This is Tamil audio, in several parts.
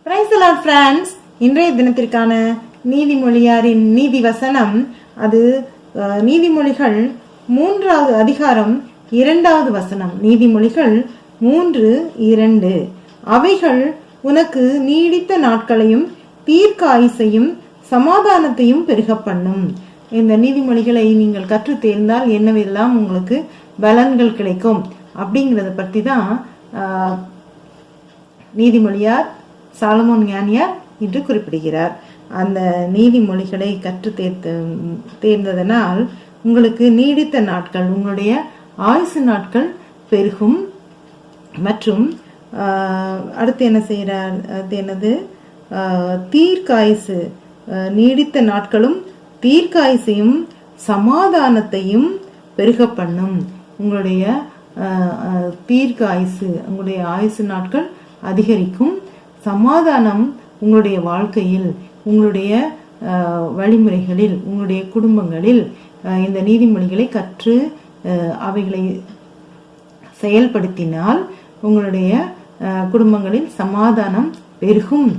Praise the Lord friends. இன்றைய தினத்திற்கான நீதிமொழியாரின் நீதி வசனம் அது நீதிமொழிகள் 3வது அதிகாரம் 2வது வசனம். நீதிமொழிகள் 3:2. அவைகள் உனக்கு நீடித்த நாட்களையும் தீர்க்க ஆயுசையும் சமாதானத்தையும் பெருக பண்ணும். இந்த நீதிமொழிகளை நீங்கள் கற்று தேர்ந்தால் என்னவெல்லாம் உங்களுக்கு பலன்கள் கிடைக்கும் அப்படிங்கிறத பற்றி தான் நீதிமொழியார் சாலமோன் ஞானியார் என்று குறிப்பிடுகிறார். அந்த நீதிமொழிகளை கற்று தேர்ந்ததனால் உங்களுக்கு நீடித்த நாட்கள், உங்களுடைய ஆயுசு நாட்கள் பெருகும். மற்றும் அடுத்து என்ன செய்கிறார், அது என்னது, தீர்க்காயுசு, நீடித்த நாட்களும் தீர்க்காயுசையும் சமாதானத்தையும் பெருக பண்ணும். உங்களுடைய தீர்க்காயுசு, உங்களுடைய ஆயுசு நாட்கள் அதிகரிக்கும். சமாதானம் உங்களுடைய வாழ்க்கையில், உங்களுடைய வழிமுறைகளில், உங்களுடைய குடும்பங்களில் இந்த நீதிமொழிகளை கற்று அவைகளை செயல்படுத்தினால் உங்களுடைய குடும்பங்களில் சமாதானம் பெருகும்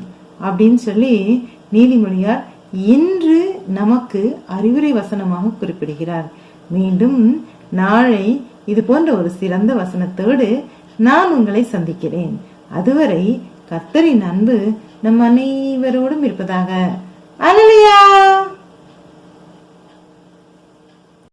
அப்படின்னு சொல்லி நீதிமொழியார் இன்று நமக்கு அறிவுரை வசனமாக குறிப்பிடுகிறார். மீண்டும் நாளை இது போன்ற ஒரு சிறந்த வசனத்தோடு நான் உங்களை சந்திக்கிறேன். அதுவரை கர்த்தரின் அன்பு நம் அனைவரோடும் இருப்பதாக. அல்லேலூயா.